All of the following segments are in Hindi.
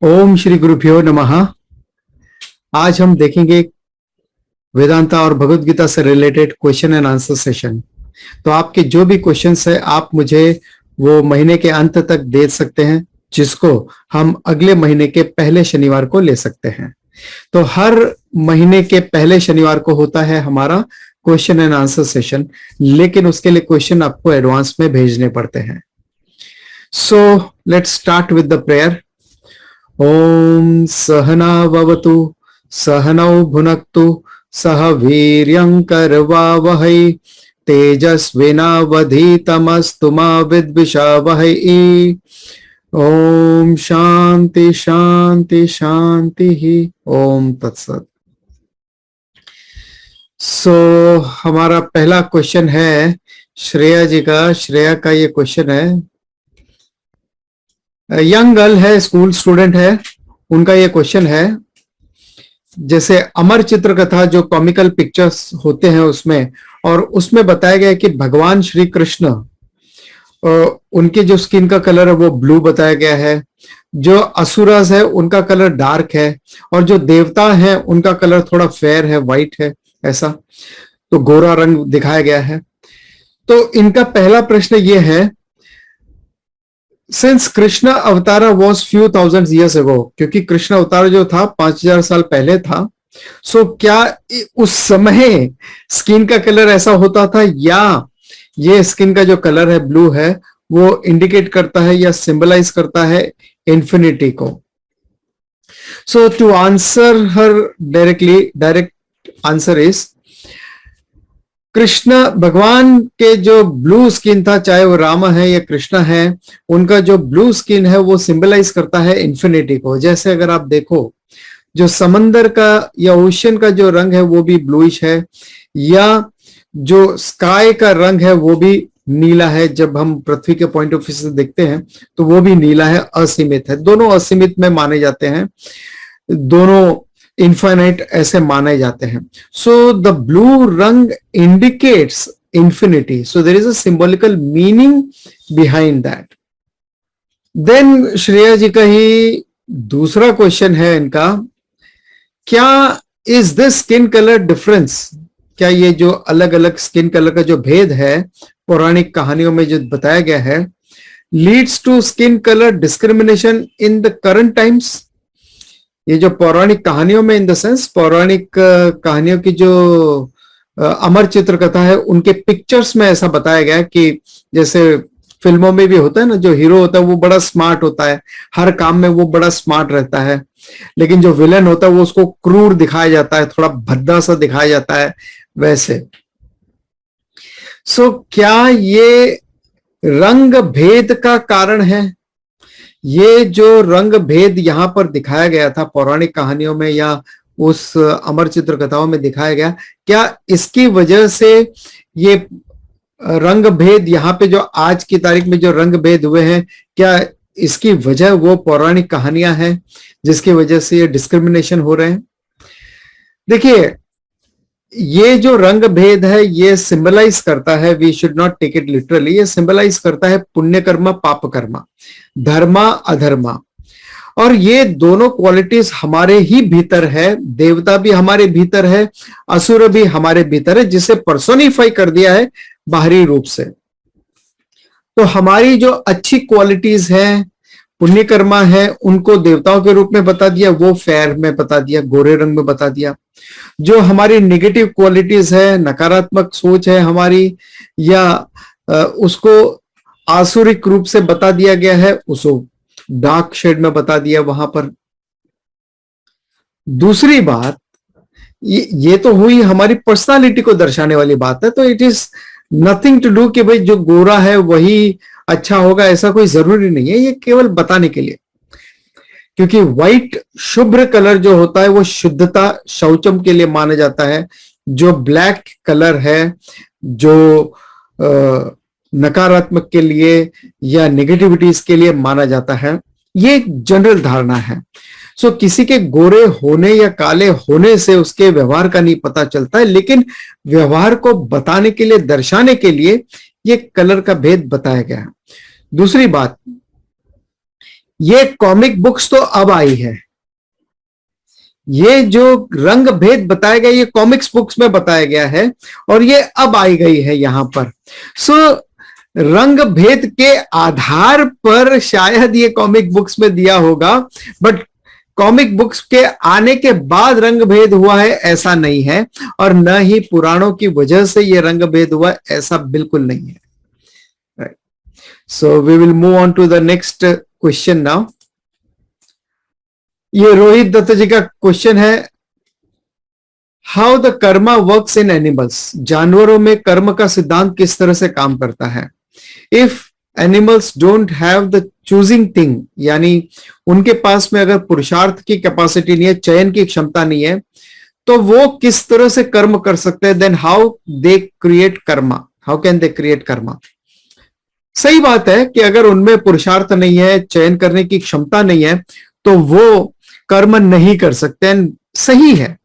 ओम श्री गुरुभ्यो नमः। आज हम देखेंगे वेदांता और भगवत गीता से related question and answer session. तो आपके जो भी क्वेश्चंस है आप मुझे वो महीने के अंत तक दे सकते हैं, जिसको हम अगले महीने के पहले शनिवार को ले सकते हैं। तो हर महीने के पहले शनिवार को होता है हमारा क्वेश्चन एंड आंसर सेशन, लेकिन उसके लिए क्वेश्चन आपको एडवांस में भेजने पड़ते हैं। So let's start with the prayer. ओम सहना भवतु सहनौ भुनक्तु सह वीर्यं करवावहै तेजस्विनावधीतमस्तु मा विद्विषावहै। ओम शांति शांति शांति ही। ओम तत्सत। हमारा पहला क्वेश्चन है श्रेया जी का। श्रेया का ये क्वेश्चन है, यंग गर्ल है, स्कूल स्टूडेंट है, उनका ये क्वेश्चन है, जैसे अमर चित्र कथा जो कॉमिकल पिक्चर्स होते हैं उसमें, और उसमें बताया गया है कि भगवान श्री कृष्ण उनके जो स्किन का कलर है वो ब्लू बताया गया है, जो असुरस है उनका कलर डार्क है, और जो देवता है उनका कलर थोड़ा फेयर है, व्हाइट है, ऐसा तो गोरा रंग दिखाया गया है। तो इनका पहला प्रश्न ये है, सिंस कृष्ण अवतार was few thousand years ago, क्योंकि कृष्ण अवतार जो था 5000 साल पहले था, सो क्या उस समय स्किन का कलर ऐसा होता था, या ये स्किन का जो कलर है ब्लू है वो इंडिकेट करता है या सिंबलाइज करता है इंफिनिटी को। So to answer her direct answer is, Krishna भगवान के जो ब्लू स्किन था, चाहे वो राम है या कृष्ण है, उनका जो ब्लू स्किन है वो सिंबलाइज करता है इंफिनिटी को। जैसे अगर आप देखो, जो समंदर का या ओशियन का जो रंग है वो भी ब्लूइश है, या जो स्काई का रंग है वो भी नीला है। जब हम पृथ्वी के पॉइंट ऑफ व्यू से देखते हैं तो वो भी नीला है, असीमित है। दोनों असीमित में माने जाते हैं, दोनों इनफाइनाइट ऐसे माने जाते हैं। सो द ब्लू रंग indicates infinity, so there is a symbolical meaning behind that. Then Shreya ji का ही दूसरा क्वेश्चन है इनका, क्या is this skin colour difference, क्या ये जो अलग अलग स्किन कलर का जो भेद है पौराणिक कहानियों में जो बताया गया है, leads to skin colour discrimination in the current times. ये जो पौराणिक कहानियों में, इन द सेंस पौराणिक कहानियों की जो अमर चित्र कथा है उनके पिक्चर्स में ऐसा बताया गया कि जैसे फिल्मों में भी होता है ना, जो हीरो होता है वो बड़ा स्मार्ट होता है, हर काम में वो बड़ा स्मार्ट रहता है, लेकिन जो विलन होता है वो उसको क्रूर दिखाया जाता है, थोड़ा भद्दा सा दिखाया जाता है, वैसे। सो क्या ये रंग भेद का कारण है? ये जो रंग भेद यहां पर दिखाया गया था पौराणिक कहानियों में या उस अमर चित्र कथाओं में दिखाया गया, क्या इसकी वजह से ये रंग भेद यहाँ पे जो आज की तारीख में जो रंग भेद हुए हैं, क्या इसकी वजह वो पौराणिक कहानियां हैं जिसकी वजह से ये डिस्क्रिमिनेशन हो रहे हैं? देखिए, ये जो रंग भेद है ये सिंबलाइज करता है, we should not take it literally, ये सिंबलाइज करता है पुण्य कर्मा पाप कर्मा, धर्मा अधर्मा, और ये दोनों क्वालिटीज हमारे ही भीतर है। देवता भी हमारे भीतर है, असुर भी हमारे भीतर है, जिसे पर्सोनिफाई कर दिया है बाहरी रूप से। तो हमारी जो अच्छी क्वालिटीज हैं, पुण्य कर्मा है, उनको देवताओं के रूप में बता दिया, वो फेयर में बता दिया, गोरे रंग में बता दिया। जो हमारी नेगेटिव क्वालिटीज है, नकारात्मक सोच है हमारी, या उसको आसुरिक रूप से बता दिया गया है, उसको डार्क शेड में बता दिया वहां पर। दूसरी बात, ये तो हुई हमारी पर्सनालिटी को दर्शाने वाली बात है, तो it is nothing to do कि भाई जो गोरा है वही अच्छा होगा, ऐसा कोई जरूरी नहीं है, ये केवल बताने के लिए। क्योंकि व्हाइट शुभ्र कलर जो होता है वो शुद्धता शौचम के लिए माना जाता है, जो ब्लैक कलर है जो नकारात्मक के लिए या नेगेटिविटीज के लिए माना जाता है। ये एक जनरल धारणा है। सो किसी के गोरे होने या काले होने से उसके व्यवहार का नहीं पता चलता है, लेकिन व्यवहार को बताने के लिए, दर्शाने के लिए ये कलर का भेद बताया गया है। दूसरी बात, ये कॉमिक बुक्स तो अब आई है, ये जो रंग भेद बताया गया ये कॉमिक्स बुक्स में बताया गया है और ये अब आई गई है यहां पर। सो रंग भेद के आधार पर शायद ये कॉमिक बुक्स में दिया होगा, बट कॉमिक बुक्स के आने के बाद रंग भेद हुआ है ऐसा नहीं है, और न ही पुराणों की वजह से ये रंग भेद हुआ ऐसा बिल्कुल नहीं है। Right, so we will move on to the next question now. ये रोहित दत्त जी का क्वेश्चन है, how the karma works in animals, जानवरों में कर्म का सिद्धांत किस तरह से काम करता है। If animals don't have the choosing thing, यानी उनके पास में अगर पुरुषार्थ की कैपेसिटी नहीं है, चयन की क्षमता नहीं है, तो वो किस तरह से कर्म कर सकते हैं। Then how they create karma, how can they create karma. सही बात है कि अगर उनमें पुरुषार्थ नहीं है, चयन करने की क्षमता नहीं है, तो वो कर्म नहीं कर सकते। सही है,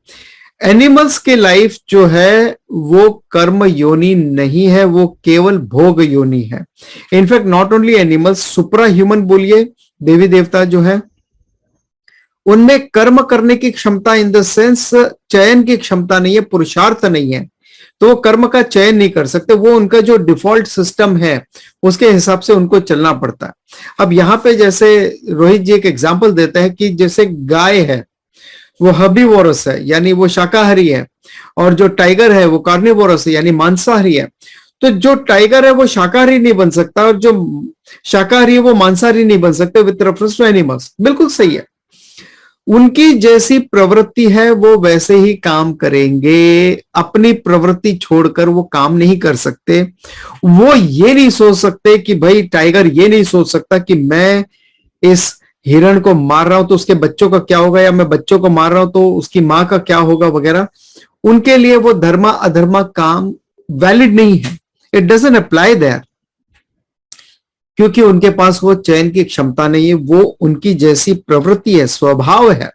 एनिमल्स के लाइफ जो है वो कर्म योनि नहीं है, वो केवल भोग योनि है। In fact not only animals, supra human बोलिए, देवी देवता जो है उनमें कर्म करने की क्षमता इन द सेंस चयन की क्षमता नहीं है, पुरुषार्थ नहीं है, तो वो कर्म का चयन नहीं कर सकते। वो उनका जो डिफॉल्ट सिस्टम है उसके हिसाब से उनको चलना पड़ता है। अब यहां पे जैसे रोहित जी एक एग्जांपल देते हैं कि जैसे गाय है वो हर्बीवोरस है यानी वो शाकाहारी है, और जो टाइगर है वो कार्निवोरस है यानी मांसाहारी है। तो जो टाइगर है वो शाकाहारी नहीं बन सकता और जो शाकाहारी है वो मांसाहारी नहीं बन सकते विद रेफरेंस टू एनिमल्स। बिल्कुल सही है, उनकी जैसी प्रवृत्ति है वो वैसे ही काम करेंगे, अपनी प्रवृत्ति छोड़कर वो काम नहीं कर सकते। वो ये नहीं सोच सकते कि भाई टाइगर ये नहीं सोच सकता कि मैं इस हिरण को मार रहा हूं तो उसके बच्चों का क्या होगा, या मैं बच्चों को मार रहा हूं तो उसकी मां का क्या होगा वगैरह। उनके लिए वो धर्मा अधर्मा काम वैलिड नहीं है, इट डजंट अप्लाई देयर, क्योंकि उनके पास वो चयन की क्षमता नहीं है। वो उनकी जैसी प्रवृत्ति है, स्वभाव है,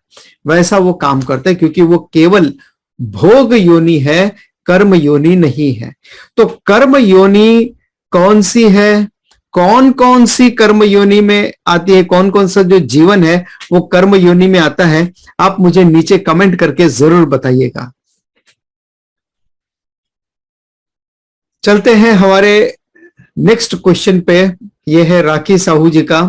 वैसा वो काम करते हैं, क्योंकि वो केवल भोग योनि है, कर्म योनि नहीं है। तो कर्म योनि कौन सी है, कौन कौन सी कर्म योनि में आती है, कौन कौन सा जो जीवन है वो कर्म योनि में आता है, आप मुझे नीचे कमेंट करके जरूर बताइएगा। चलते हैं हमारे नेक्स्ट क्वेश्चन पे, ये है राखी साहू जी का,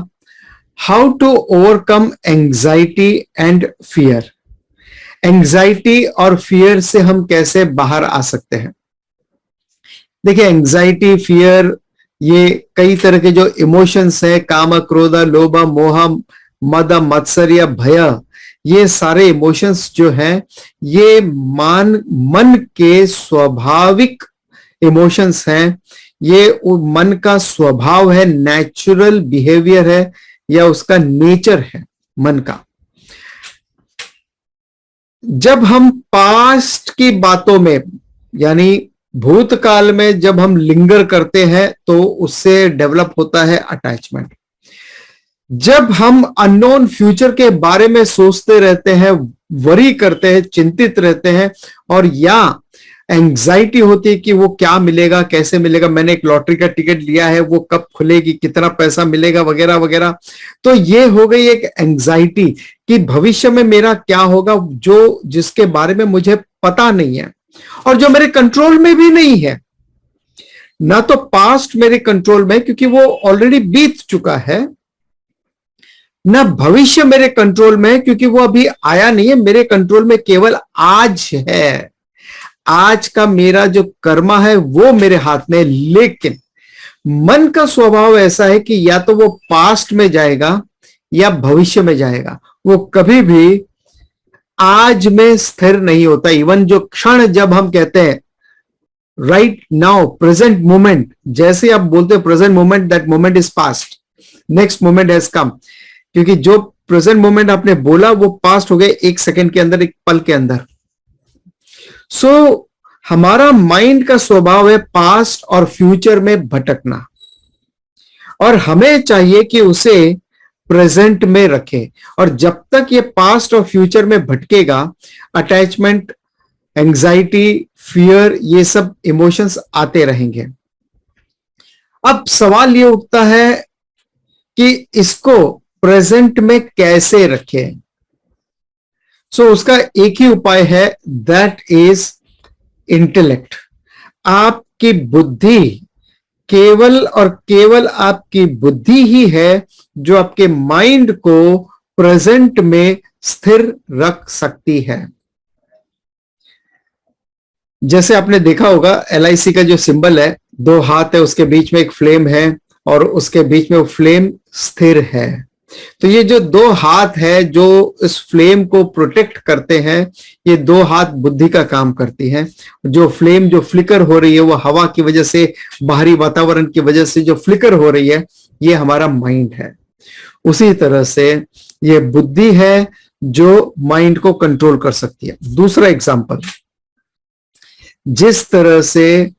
how to overcome anxiety and fear. Anxiety और फियर से हम कैसे बाहर आ सकते हैं। देखिए, एंजाइटी, फियर, ये कई तरह के जो इमोशंस है, काम, क्रोध, लोभ, मोह, मद, मत्सर्य, भय, ये सारे इमोशंस जो हैं ये मन के स्वाभाविक इमोशंस हैं। ये मन का स्वभाव है, नेचुरल बिहेवियर है, या उसका नेचर है मन का। जब हम पास्ट की बातों में यानी भूतकाल में जब हम लिंगर करते हैं तो उससे डेवलप होता है अटैचमेंट। जब हम अननोन फ्यूचर के बारे में सोचते रहते हैं, वरी करते हैं, चिंतित रहते हैं, और या एंजाइटी होती है कि वो क्या मिलेगा, कैसे मिलेगा, मैंने एक लॉटरी का टिकट लिया है, वो कब खुलेगी, कितना पैसा मिलेगा वगैरह वगैरह, तो ये हो गई एक एंजाइटी कि भविष्य में मेरा क्या होगा, जो जिसके बारे में मुझे पता नहीं है और जो मेरे कंट्रोल में भी नहीं है। ना तो पास्ट मेरे कंट्रोल में क्योंकि वो ऑलरेडी बीत चुका है, ना भविष्य मेरे कंट्रोल में क्योंकि वो अभी आया नहीं है। मेरे कंट्रोल में केवल आज है, आज का मेरा जो कर्मा है वो मेरे हाथ में। लेकिन मन का स्वभाव ऐसा है कि या तो वो पास्ट में जाएगा या भविष्य में जाएगा, वो कभी भी आज में स्थिर नहीं होता। इवन जो क्षण जब हम कहते हैं राइट नाउ, प्रेजेंट मोमेंट, जैसे आप बोलते हैं present moment, that moment is past, next moment has come, क्योंकि जो प्रेजेंट मोमेंट आपने बोला वो पास्ट हो गया एक सेकंड के अंदर, एक पल के अंदर। सो हमारा माइंड का स्वभाव है पास्ट और फ्यूचर में भटकना, और हमें चाहिए कि उसे प्रेजेंट में रखे। और जब तक ये पास्ट और फ्यूचर में भटकेगा, अटैचमेंट, एंजाइटी, फियर, ये सब इमोशंस आते रहेंगे। अब सवाल ये उठता है कि इसको प्रेजेंट में कैसे रखें। उसका एक ही उपाय है, दैट इज इंटेलेक्ट। आपकी बुद्धि, केवल और केवल आपकी बुद्धि ही है जो आपके माइंड को प्रेजेंट में स्थिर रख सकती है। जैसे आपने देखा होगा LIC का जो सिंबल है, 2 हाथ है, उसके बीच में एक फ्लेम है और उसके बीच में वो फ्लेम स्थिर है। तो ये जो 2 हाथ है जो इस फ्लेम को प्रोटेक्ट करते हैं, ये 2 हाथ बुद्धि का काम करती हैं। जो फ्लेम जो फ्लिकर हो रही है वो हवा की वजह से, बाहरी वातावरण की वजह से जो फ्लिकर हो रही है, ये हमारा माइंड है। उसी तरह से ये बुद्धि है जो माइंड को कंट्रोल कर सकती है। दूसरा एग्जांपल, जिस तरह से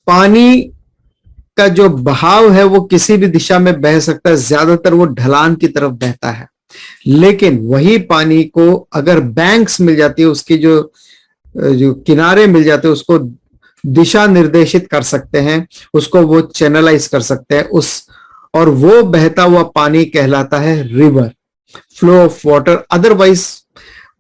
पानी का जो बहाव है वो किसी भी दिशा में बह सकता है, ज्यादातर वो ढलान की तरफ बहता है, लेकिन वही पानी को अगर बैंक्स मिल जाती है, उसकी जो किनारे मिल जाते हैं, उसको दिशा निर्देशित कर सकते हैं, उसको वो चैनलाइज कर सकते हैं, और वो बहता हुआ पानी कहलाता है river, flow of water. Otherwise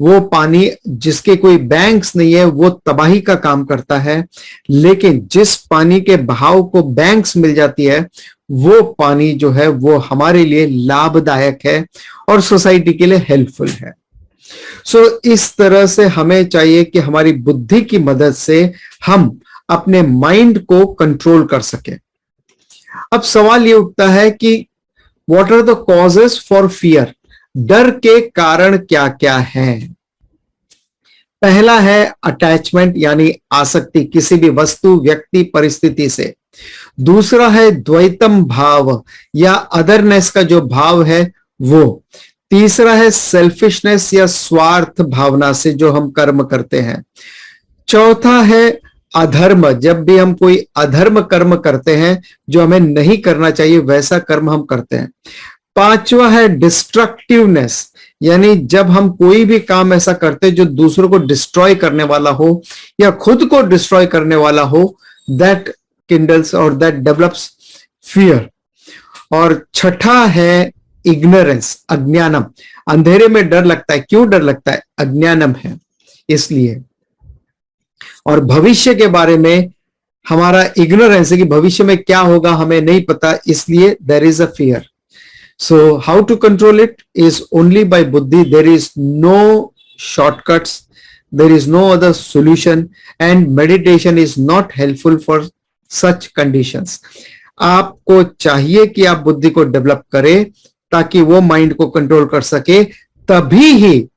वो पानी जिसके कोई बैंक्स नहीं है वो तबाही का काम करता है, लेकिन जिस पानी के बहाव को बैंक्स मिल जाती है वो पानी जो है वो हमारे लिए लाभदायक है और सोसाइटी के लिए हेल्पफुल है। इस तरह से हमें चाहिए कि हमारी बुद्धि की मदद से हम अपने माइंड को कंट्रोल कर सके। अब सवाल ये उठता है कि what are the causes for fear, डर के कारण क्या क्या है। पहला है अटैचमेंट यानी आसक्ति किसी भी वस्तु, व्यक्ति, परिस्थिति से। दूसरा है द्वैतम भाव या अदरनेस का जो भाव है वो। तीसरा है सेल्फिशनेस या स्वार्थ भावना से जो हम कर्म करते हैं। चौथा है अधर्म, जब भी हम कोई अधर्म कर्म करते हैं, जो हमें नहीं करना चाहिए वैसा कर्म हम करते हैं। पांचवा है डिस्ट्रक्टिवनेस, यानी जब हम कोई भी काम ऐसा करते हैं जो दूसरों को डिस्ट्रॉय करने वाला हो या खुद को डिस्ट्रॉय करने वाला हो, दैट किंडल्स और दैट डेवलप्स फियर। और छठा है इग्नोरेंस, अज्ञानम, अंधेरे में डर लगता है। क्यों डर लगता है? अज्ञानम है इसलिए। और भविष्य के बारे में हमारा इग्नोरेंस है कि भविष्य में क्या होगा हमें नहीं पता, इसलिए there is a fear. So how to control it is only by buddhi. There is no shortcuts. There is no other solution, and meditation is not helpful for such conditions. आपको चाहिए कि आप बुद्धि को डेवलप करें ताकि वो माइंड को कंट्रोल कर सके। तभी ही,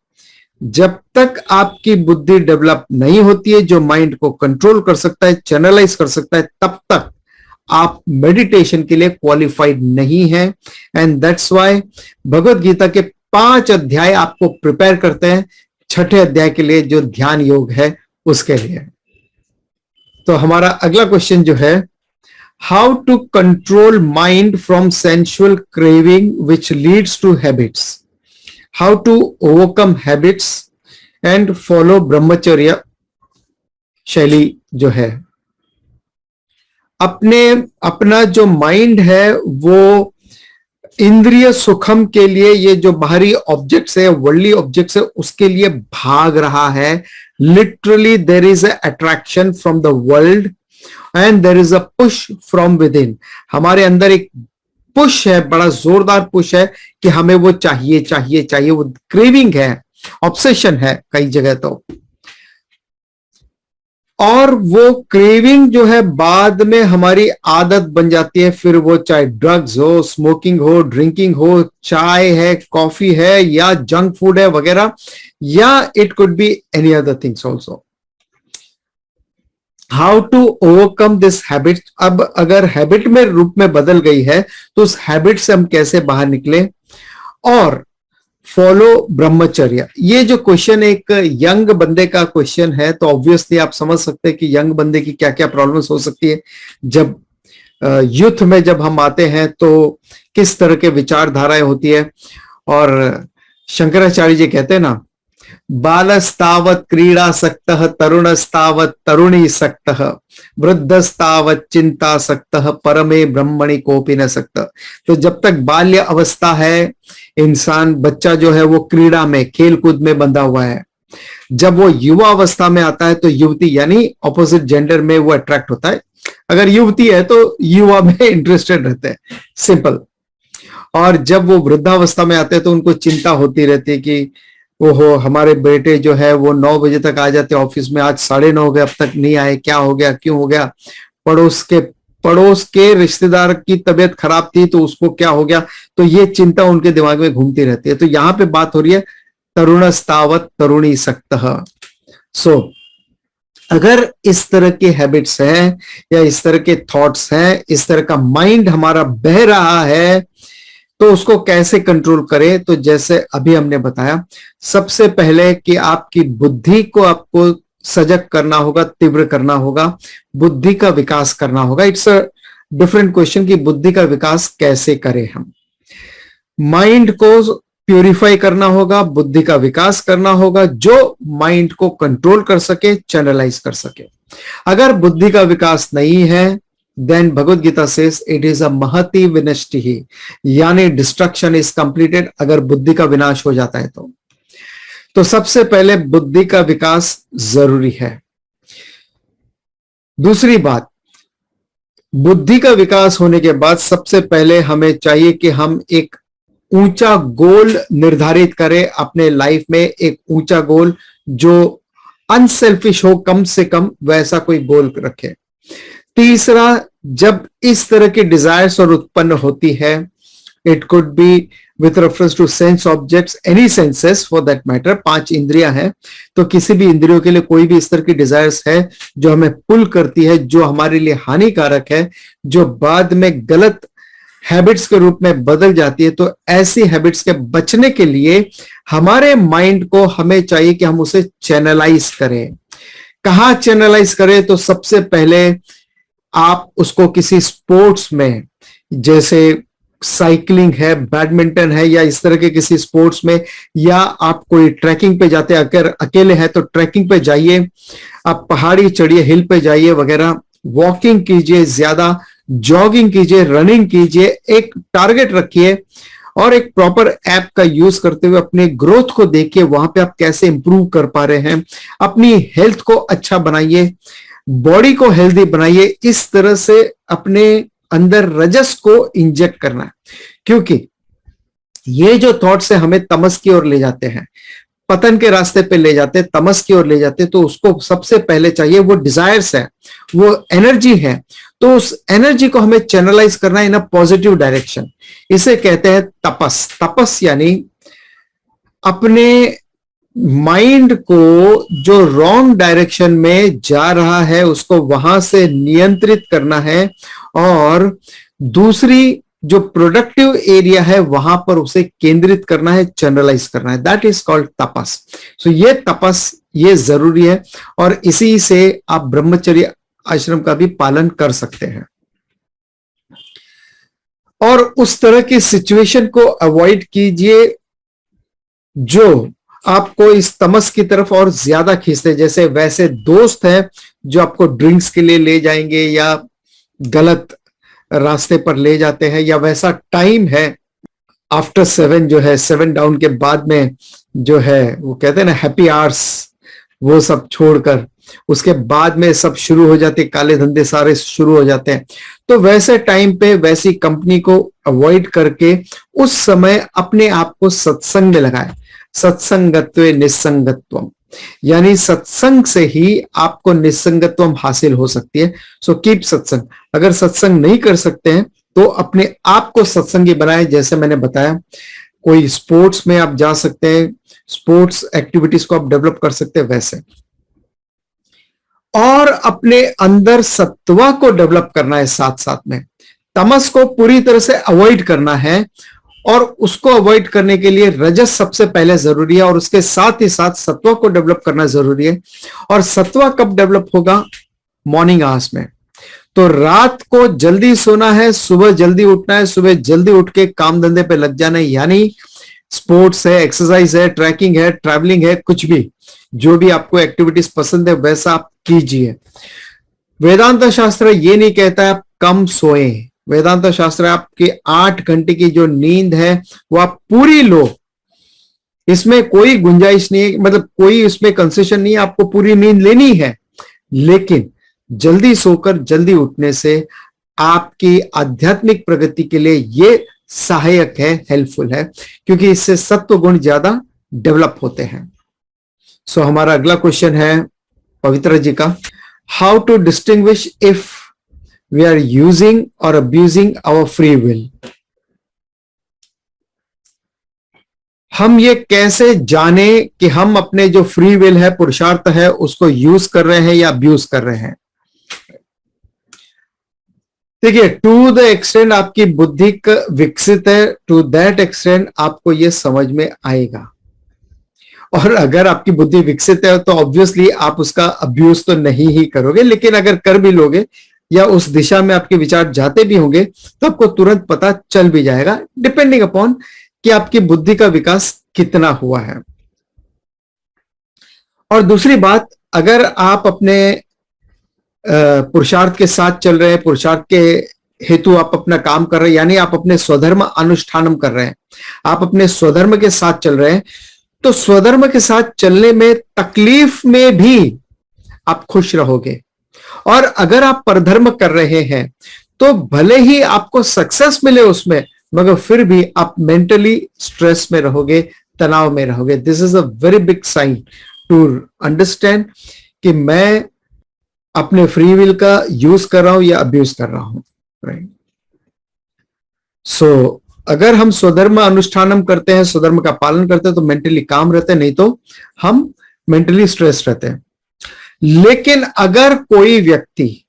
जब तक आपकी बुद्धि डेवलप नहीं होती है जो माइंड को कंट्रोल कर सकता है, चैनलाइज कर सकता है, तब तक आप मेडिटेशन के लिए क्वालिफाइड नहीं है। And that's why Bhagavad Gita के 5 अध्याय आपको प्रिपेयर करते हैं 6ठे अध्याय के लिए जो ध्यान योग है उसके लिए। तो हमारा अगला क्वेश्चन जो है, how to control mind from sensual craving which leads to habits, how to overcome habits and follow brahmacharya शैली जो है। अपना जो माइंड है वो इंद्रिय सुखम के लिए, ये जो बाहरी ऑब्जेक्ट्स है, वर्ल्डली ऑब्जेक्ट्स है, उसके लिए भाग रहा है। Literally there is a attraction from the world and there is a push from within. हमारे अंदर एक पुश है, बड़ा जोरदार पुश है कि हमें वो चाहिए चाहिए चाहिए, वो क्रेविंग है, ऑब्सेशन है कई जगह तो। और वो क्रेविंग जो है बाद में हमारी आदत बन जाती है। फिर वो चाहे ड्रग्स हो, स्मोकिंग हो, ड्रिंकिंग हो, चाय है, कॉफी है, या जंक फूड है वगैरह, या it could be any other things also. How to overcome this habit. अब अगर हैबिट में रूप में बदल गई है तो उस हैबिट से हम कैसे बाहर निकले। और फॉलो ब्रह्मचर्य, ये जो क्वेश्चन एक यंग बंदे का क्वेश्चन है, तो ऑब्वियसली आप समझ सकते हैं कि यंग बंदे की क्या क्या प्रॉब्लम्स हो सकती है। जब यूथ में जब हम आते हैं तो किस तरह के विचारधाराएं होती है। और शंकराचार्य जी कहते हैं ना, बालस्तावत् क्रीडासक्तः, तरुणस्तावत् तरुणीसक्तः, वृद्धस्तावत् चिंतासक्तः, परमे ब्रह्मणि कोपि न सक्तः। तो जब तक बाल्य अवस्था है, इंसान बच्चा जो है वो क्रीड़ा में, खेल कूद में बंधा हुआ है। जब वो युवा अवस्था में आता है तो युवती यानी ऑपोजिट जेंडर में वो अट्रैक्ट होता है। अगर युवती है तो युवा में इंटरेस्टेड रहते हैं, सिंपल। और जब वो वृद्धावस्था में आते हैं तो उनको चिंता होती रहती है कि ओहो, हमारे बेटे जो है वो 9 बजे तक आ जाते ऑफिस में, आज 9:30 हो गए, अब तक नहीं आए, क्या हो गया, क्यों हो गया। पड़ोस के रिश्तेदार की तबीयत खराब थी तो उसको क्या हो गया। तो ये चिंता उनके दिमाग में घूमती रहती है। तो यहाँ पे बात हो रही है तरुणस्तावत् तरुणीसक्तः। सो अगर इस तरह के हैबिट्स हैं या इस तरह के थॉट्स हैं, इस तरह का माइंड हमारा बह रहा है, तो उसको कैसे कंट्रोल करें। तो जैसे अभी हमने बताया, सबसे पहले कि आपकी बुद्धि को आपको सजग करना होगा, तीव्र करना होगा, बुद्धि का विकास करना होगा। इट्स अ डिफरेंट क्वेश्चन कि बुद्धि का विकास कैसे करें हम। माइंड को प्यूरिफाई करना होगा, बुद्धि का विकास करना होगा, जो माइंड को कंट्रोल कर सके, चैनलाइज कर सके। अगर बुद्धि का विकास नहीं है, then Bhagavad Gita says it is a महति विनष्टि, यानी डिस्ट्रक्शन इज कंप्लीटेड। अगर बुद्धि का विनाश हो जाता है तो सबसे पहले बुद्धि का विकास जरूरी है। दूसरी बात, बुद्धि का विकास होने के बाद सबसे पहले हमें चाहिए कि हम एक ऊंचा गोल निर्धारित करें अपने लाइफ में, एक ऊंचा गोल जो अनसेल्फिश हो, कम से कम वैसा कोई गोल रखे। तीसरा, जब इस तरह की डिजायर्स और उत्पन्न होती है, it could be with reference to sense objects, any senses for that matter. 5 इंद्रियां हैं, तो किसी भी इंद्रियों के लिए कोई भी इस तरह की डिजायर्स है जो हमें पुल करती है, जो हमारे लिए हानिकारक है, जो बाद में गलत हैबिट्स के रूप में बदल जाती है, तो ऐसी हैबिट्स के बचने के लिए हमारे माइंड को हमें चाहिए कि हम उसे चैनलाइज करें। कहां चैनलाइज करें? तो सबसे पहले आप उसको किसी स्पोर्ट्स में, जैसे साइकिलिंग है, बैडमिंटन है, या इस तरह के किसी स्पोर्ट्स में, या आप कोई ट्रैकिंग पे जाते हैं, अगर अकेले हैं तो ट्रैकिंग पे जाइए, आप पहाड़ी चढ़िए, हिल पे जाइए वगैरह, वॉकिंग कीजिए, ज्यादा जॉगिंग कीजिए, रनिंग कीजिए, एक टारगेट रखिए और एक प्रॉपर ऐप का यूज करते हुए अपने ग्रोथ को देखिए, वहां पे आप कैसे इंप्रूव कर पा रहे हैं। अपनी हेल्थ को अच्छा बनाइए, बॉडी को हेल्दी बनाइए। इस तरह से अपने अंदर रजस को इंजेक्ट करना है, क्योंकि ये जो थॉट्स है हमें तमस की ओर ले जाते हैं, पतन के रास्ते पे ले जाते हैं, तमस की ओर ले जाते हैं। तो उसको सबसे पहले चाहिए, वो डिजायर्स है, वो एनर्जी है, तो उस एनर्जी को हमें चैनलाइज करना है इन अ पॉजिटिव डायरेक्शन। इसे कहते हैं तपस। तपस यानी अपने माइंड को जो रॉन्ग डायरेक्शन में जा रहा है उसको वहां से नियंत्रित करना है, और दूसरी जो प्रोडक्टिव एरिया है वहां पर उसे केंद्रित करना है, चैनलाइज करना है। दैट इज कॉल्ड तपस। सो ये तपस, ये जरूरी है, और इसी से आप ब्रह्मचर्य आश्रम का भी पालन कर सकते हैं। और उस तरह की सिचुएशन को अवॉइड कीजिए जो आपको इस तमस की तरफ और ज्यादा खींचते। जैसे वैसे दोस्त हैं जो आपको ड्रिंक्स के लिए ले जाएंगे या गलत रास्ते पर ले जाते हैं, या वैसा टाइम है आफ्टर 7 जो है, 7 डाउन के बाद में जो है वो कहते हैं ना हैप्पी आवर्स, वो सब छोड़कर उसके बाद में सब शुरू हो जाते, काले धंधे सारे शुरू हो जाते हैं। तो वैसे टाइम पे वैसी कंपनी को अवॉइड करके उस समय अपने आप को सत्संग में लगाए। सत्संगत्वे निस्संगत्वम, यानी सत्संग से ही आपको निस्संगत्वम हासिल हो सकती है। सो कीप सत्संग। अगर सत्संग नहीं कर सकते हैं तो अपने आप को सत्संगी बनाए। जैसे मैंने बताया, कोई स्पोर्ट्स में आप जा सकते हैं, स्पोर्ट्स एक्टिविटीज को आप डेवलप कर सकते हैं वैसे। और अपने अंदर सत्वा को डेवलप करना है, साथ साथ में तमस को पूरी तरह से अवॉइड करना है, और उसको अवॉइड करने के लिए रजस सबसे पहले जरूरी है, और उसके साथ ही साथ सत्वा को डेवलप करना जरूरी है। और सत्वा कब डेवलप होगा? मॉर्निंग आवर्स में। तो रात को जल्दी सोना है, सुबह जल्दी उठना है, सुबह जल्दी उठ के काम धंधे पे लग जाना है, यानी स्पोर्ट्स है, एक्सरसाइज है, ट्रैकिंग है, ट्रैवलिंग है, कुछ भी, जो भी आपको एक्टिविटीज पसंद है वैसा आप कीजिए। वेदांत शास्त्र ये नहीं कहता है आप कम सोए। वेदांत शास्त्र आपके 8 घंटे की जो नींद है वो आप पूरी लो, इसमें कोई गुंजाइश नहीं है, मतलब कोई इसमें कंसेशन नहीं है, आपको पूरी नींद लेनी है। लेकिन जल्दी सोकर जल्दी उठने से आपकी आध्यात्मिक प्रगति के लिए ये सहायक है, हेल्पफुल है, क्योंकि इससे सत्व गुण ज्यादा डेवलप होते हैं। सो हमारा अगला क्वेश्चन है पवित्र जी का, how to distinguish if we are using और अब्यूजिंग आवर फ्री विल। हम ये कैसे जाने कि हम अपने जो फ्री विल है, पुरुषार्थ है, उसको यूज कर रहे हैं या अब्यूज कर रहे हैं। देखिए, टू द एक्सटेंट आपकी बुद्धि विकसित है, टू दैट एक्सटेंट आपको ये समझ में आएगा। और अगर आपकी बुद्धि विकसित है तो ऑब्वियसली आप उसका अब्यूज तो नहीं ही करोगे, लेकिन अगर कर भी लोगे या उस दिशा में आपके विचार जाते भी होंगे तो आपको तुरंत पता चल भी जाएगा, डिपेंडिंग अपॉन कि आपकी बुद्धि का विकास कितना हुआ है। और दूसरी बात, अगर आप अपने पुरुषार्थ के साथ चल रहे हैं, पुरुषार्थ के हेतु आप अपना काम कर रहे हैं, यानी आप अपने स्वधर्म अनुष्ठानम कर रहे हैं, आप अपने स्वधर्म के साथ चल रहे हैं, तो स्वधर्म के साथ चलने में तकलीफ में भी आप खुश रहोगे। और अगर आप परधर्म कर रहे हैं तो भले ही आपको सक्सेस मिले उसमें, मगर फिर भी आप मेंटली स्ट्रेस में रहोगे, तनाव में रहोगे। This is a very big sign to understand कि मैं अपने फ्री विल का यूज कर रहा हूं या अब्यूज कर रहा हूं, राइट। सो अगर हम स्वधर्म अनुष्ठानम करते हैं, स्वधर्म का पालन करते हैं, तो मेंटली काम रहते हैं, नहीं तो हम मेंटली स्ट्रेस रहते हैं। लेकिन अगर कोई व्यक्ति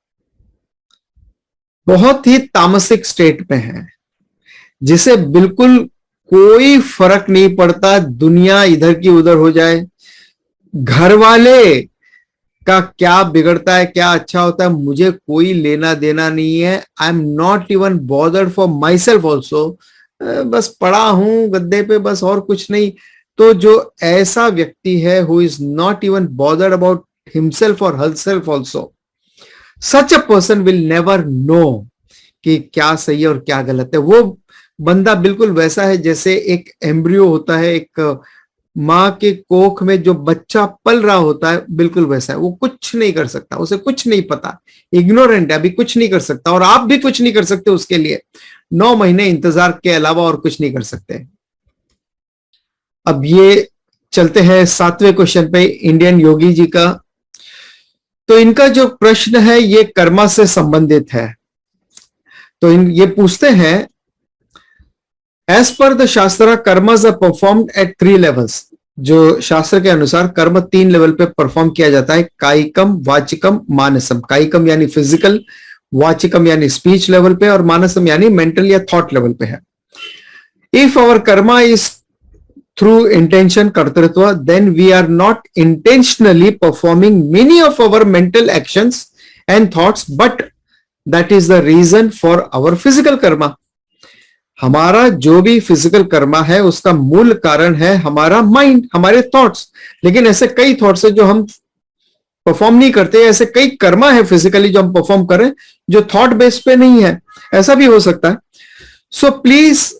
बहुत ही तामसिक स्टेट में है, जिसे बिल्कुल कोई फर्क नहीं पड़ता, दुनिया इधर की उधर हो जाए, घर वाले का क्या बिगड़ता है, क्या अच्छा होता है, मुझे कोई लेना देना नहीं है, I am not even bothered for my self also, बस पड़ा हूं गद्दे पे, बस और कुछ नहीं। तो जो ऐसा व्यक्ति है who is not even bothered about himself और herself also, such a person will never know कि क्या सही है और क्या गलत है। वो बंदा बिल्कुल वैसा है जैसे एक एम्ब्रियो होता है, एक माँ के कोख में जो बच्चा पल रहा होता है, बिल्कुल वैसा है। वो कुछ नहीं कर सकता, उसे कुछ नहीं पता, इग्नोरेंट है, अभी कुछ नहीं कर सकता, और आप भी कुछ नहीं कर सकते उसके लिए। 9 महीने इंतजार के अलावा और कुछ नहीं कर सकते। अब ये चलते हैं 7वें क्वेश्चन पे, इंडियन योगी जी का। तो इनका जो प्रश्न है ये कर्मा से संबंधित है। तो ये पूछते हैं, as per the shastra karmas are performed at 3 levels. जो शास्त्र के अनुसार कर्म 3 लेवल पे परफॉर्म किया जाता है, कायिकम, वाचिकम, मानसम। कायिकम यानी फिजिकल, वाचिकम यानी स्पीच लेवल पे, और मानसम यानी मेंटल या थॉट लेवल पे है। If our karma is through intention, कर्तृत्व, then we are not intentionally performing many of our mental actions and thoughts, but that is the reason for our physical karma. हमारा जो भी फिजिकल कर्मा है उसका मूल कारण है हमारा माइंड, हमारे थॉट्स। लेकिन ऐसे कई थॉट्स है जो हम परफॉर्म नहीं करते, ऐसे कई कर्मा है फिजिकली जो हम परफॉर्म करें जो थॉट बेस पे नहीं है, ऐसा भी हो सकता है। सो प्लीज,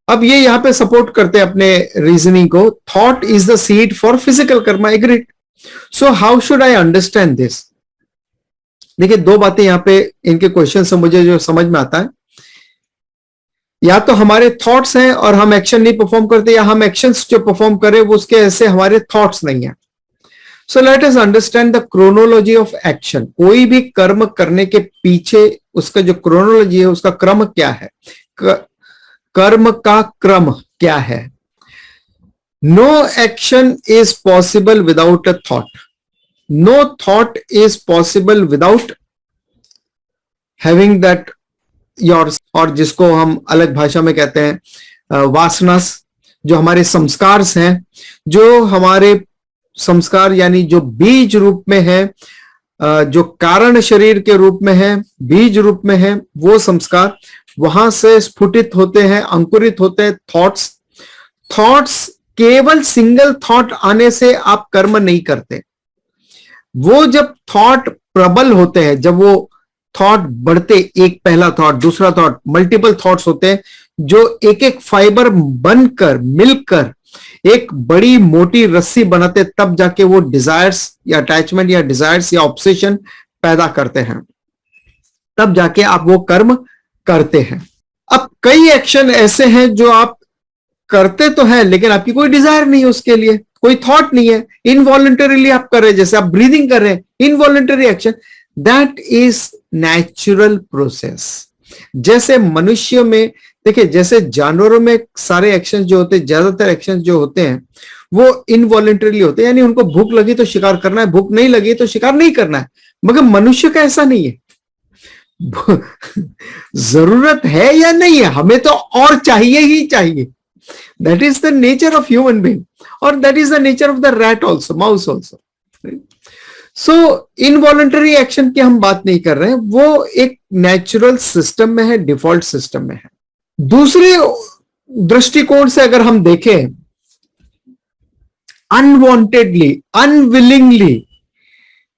अब ये यहां पे सपोर्ट करते हैं अपने रीजनिंग को, thought is the seed for physical Karma, agreed. So how should I understand this. देखिए, 2 बातें यहां पे इनके क्वेश्चन से मुझे जो समझ में आता है, या तो हमारे थॉट्स हैं और हम एक्शन नहीं परफॉर्म करते, या हम एक्शंस जो परफॉर्म करें वो उसके ऐसे हमारे थॉट्स नहीं है। So let us understand the chronology of action. कोई भी कर्म करने के पीछे उसका जो क्रोनोलॉजी है, उसका क्रम क्या है, कर्म का क्रम क्या है। No action is possible without a thought, no thought is possible without having that yours, और जिसको हम अलग भाषा में कहते हैं वासनास, जो हमारे संस्कार हैं, जो हमारे संस्कार यानी जो बीज रूप में है, जो कारण शरीर के रूप में है, बीज रूप में है, वो संस्कार वहां से स्फुटित होते हैं, अंकुरित होते हैं थॉट्स। थॉट्स, केवल सिंगल थॉट आने से आप कर्म नहीं करते। वो जब थॉट प्रबल होते हैं, जब वो थॉट बढ़ते, एक पहला थॉट, दूसरा थॉट, मल्टीपल थॉट्स होते हैं जो एक एक फाइबर बनकर मिलकर एक बड़ी मोटी रस्सी बनाते, तब जाके वो डिजायर्स या अटैचमेंट या डिजायर्स या ऑब्सेशन पैदा करते हैं, तब जाके आप वो कर्म करते हैं। अब कई एक्शन ऐसे हैं जो आप करते तो हैं लेकिन आपकी कोई डिजायर नहीं है उसके लिए, कोई थॉट नहीं है, इनवॉलंटरीली आप कर रहे हैं, जैसे आप ब्रीदिंग कर रहे हैं, involuntary action, that is natural process. जैसे मनुष्य में देखिए, जैसे जानवरों में सारे एक्शंस जो होते हैं, ज्यादातर एक्शंस जो होते हैं वो इनवॉलंटरीली होते हैं, यानी उनको भूख लगी तो शिकार करना है, भूख नहीं लगी तो शिकार नहीं करना है। मगर मनुष्य का ऐसा नहीं है। जरूरत है या नहीं है, हमें तो और चाहिए ही चाहिए। That is the nature of human being, और that is the nature of the rat also, mouse also. So involuntary action की हम बात नहीं कर रहे हैं, वो एक नेचुरल सिस्टम में है, डिफॉल्ट सिस्टम में है। दूसरे दृष्टिकोण से अगर हम देखें, अनवांटेडली, अनविलिंगली,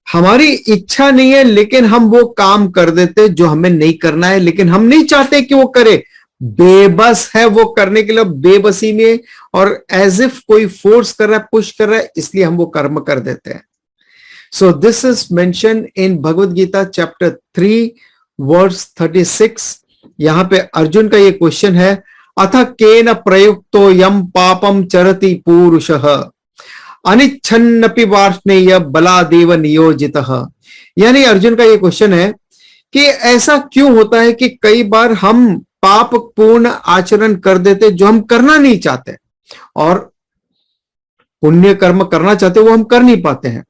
हमारी इच्छा नहीं है लेकिन हम वो काम कर देते जो हमें नहीं करना है, लेकिन हम नहीं चाहते कि वो करे, बेबस है वो करने के लिए, बेबसी में, और एज इफ कोई फोर्स कर रहा है, पुश कर रहा है, इसलिए हम वो कर्म कर देते हैं। So this is mention in Bhagavad Gita chapter 3 verse 36। यहां पे अर्जुन का ये क्वेश्चन है, अथ केन प्रयुक्तो यम पापम चरति पुरुषः अनिच्छन्नपि वार्ष्णेय बलादेव नियोजितः। यानी अर्जुन का ये क्वेश्चन है कि ऐसा क्यों होता है कि कई बार हम पाप पूर्ण आचरण कर देते जो हम करना नहीं चाहते, और पुण्य कर्म करना चाहते वो हम कर नहीं पाते हैं,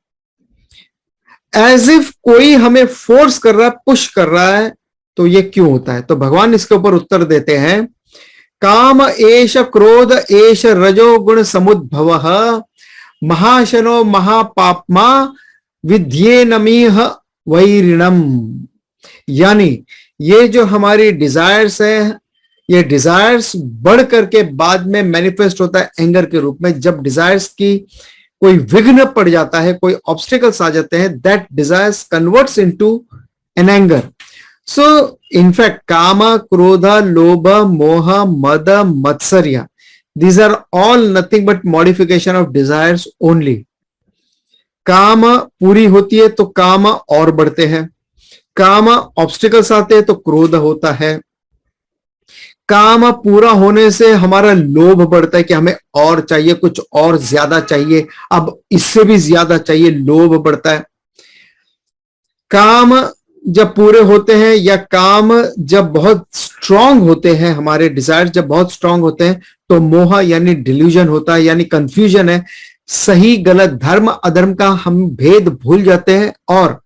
एज इफ कोई हमें फोर्स कर रहा है, पुश कर रहा है। तो ये क्यों होता है? तो भगवान इसके ऊपर उत्तर देते हैं, काम एष क्रोध एष रजो गुण समुद्भवः महाशनो महापापमा विद्येनमीह वैरिणम। यानी ये जो हमारी डिजायर्स है, ये डिजायर्स बढ़ करके बाद में मैनिफेस्ट होता है एंगर के रूप में। जब डिजायर्स की कोई विघ्न पड़ जाता है, कोई ऑब्स्टिकल्स आ जाते हैं, that desires converts into an anger. So in fact काम, क्रोध, लोभ, मोह, मद, मत्सर्य, these are all nothing but modification of desires only। काम पूरी होती है तो काम और बढ़ते हैं, काम ऑब्स्टिकल्स आते हैं तो क्रोध होता है, काम पूरा होने से हमारा लोभ बढ़ता है कि हमें और चाहिए, कुछ और ज्यादा चाहिए, अब इससे भी ज्यादा चाहिए, लोभ बढ़ता है। काम जब पूरे होते हैं या काम जब बहुत स्ट्रांग होते हैं, हमारे डिजायर जब बहुत स्ट्रांग होते हैं, तो मोह यानी डिल्यूजन होता है, यानी कंफ्यूजन है, सही गलत, धर्म अधर्म का हम भेद भूल जाते हैं और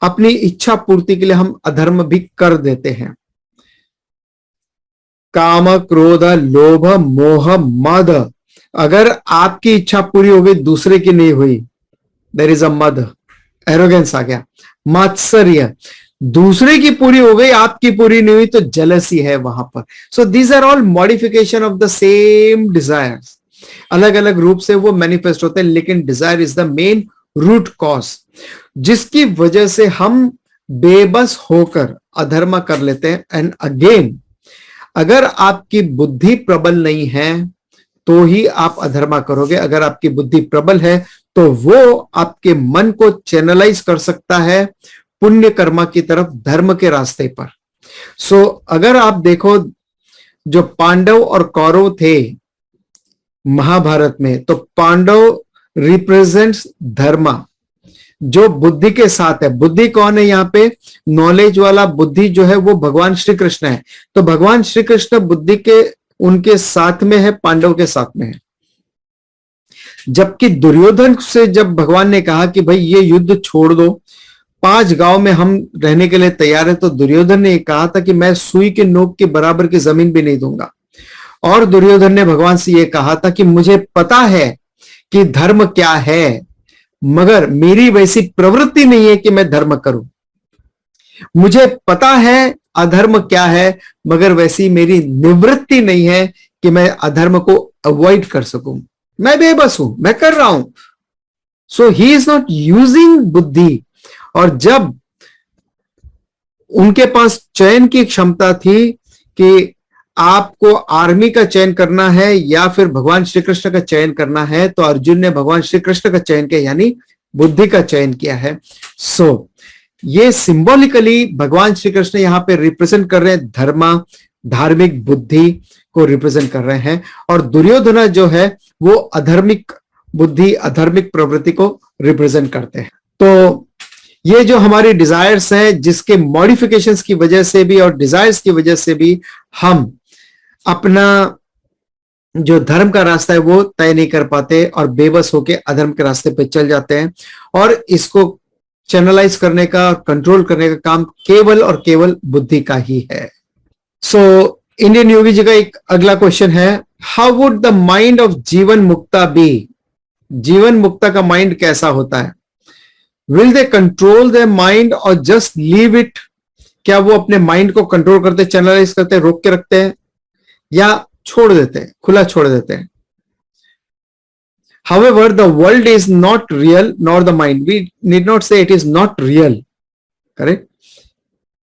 अपनी इच्छा पूर्ति के लिए हम अधर्म भी कर देते हैं। काम, क्रोध, लोभ, मोह, मद, अगर आपकी इच्छा पूरी हो गई, दूसरे की नहीं हुई, देयर इज अ मद, एरोगेंस आ गया। मात्सर्य, दूसरे की पूरी हो गई, आपकी पूरी नहीं हुई, तो जेलसी है वहां पर। So these are all modification of the same desires. अलग अलग रूप से वो मैनिफेस्ट होते हैं, लेकिन desire is the main root cause, जिसकी वजह से हम बेबस होकर अधर्म कर लेते हैं। एंड अगेन, अगर आपकी बुद्धि प्रबल नहीं है तो ही आप अधर्मा करोगे। अगर आपकी बुद्धि प्रबल है तो वो आपके मन को चैनलाइज कर सकता है पुण्य कर्मा की तरफ, धर्म के रास्ते पर। सो अगर आप देखो, जो पांडव और कौरव थे महाभारत में, तो पांडव रिप्रेजेंट्स धर्म, जो बुद्धि के साथ है। बुद्धि कौन है यहाँ पे? नॉलेज वाला बुद्धि जो है वो भगवान श्री कृष्ण है। तो भगवान श्री कृष्ण बुद्धि के उनके साथ में है, पांडव के साथ में है। जबकि दुर्योधन से जब भगवान ने कहा कि भाई ये युद्ध छोड़ दो, 5 गांव में हम रहने के लिए तैयार है, तो दुर्योधन ने कहा था कि मैं सुई के नोक के बराबर की जमीन भी नहीं दूंगा। और दुर्योधन ने भगवान से यह कहा था कि मुझे पता है कि धर्म क्या है, मगर मेरी वैसी प्रवृत्ति नहीं है कि मैं धर्म करूं। मुझे पता है अधर्म क्या है, मगर वैसी मेरी निवृत्ति नहीं है कि मैं अधर्म को अवॉइड कर सकूं। मैं बेबस हूं, मैं कर रहा हूं। सो ही इज नॉट यूजिंग बुद्धि। और जब उनके पास चयन की क्षमता थी कि आपको आर्मी का चयन करना है या फिर भगवान श्री कृष्ण का चयन करना है, तो अर्जुन ने भगवान श्री कृष्ण का चयन किया, यानी बुद्धि का चयन किया है। सो ये सिंबॉलिकली भगवान श्री कृष्ण यहां पे रिप्रेजेंट कर रहे हैं, धर्म, धार्मिक बुद्धि को रिप्रेजेंट कर रहे हैं, और दुर्योधन जो है वो अधर्मिक बुद्धि, अधर्मिक प्रवृत्ति को रिप्रेजेंट करते हैं। तो ये जो हमारी डिजायर्स है, जिसके मॉडिफिकेशंस की वजह से भी और डिजायर्स की वजह से भी हम अपना जो धर्म का रास्ता है वो तय नहीं कर पाते और बेबस होके अधर्म के रास्ते पे चल जाते हैं। और इसको चैनलाइज करने का, कंट्रोल करने का काम केवल और केवल बुद्धि का ही है। सो इंडियन योगी जी का एक अगला क्वेश्चन है, how would the mind of जीवन मुक्ता बी? जीवन मुक्ता का माइंड कैसा होता है? Will they control their mind और जस्ट लीव इट? क्या वो अपने माइंड को कंट्रोल करते, चैनलाइज करते, रोक के रखते हैं, या छोड़ देते हैं, खुला छोड़ देते हैं? However, the world is not real nor the mind. We need not say it is not real. Correct?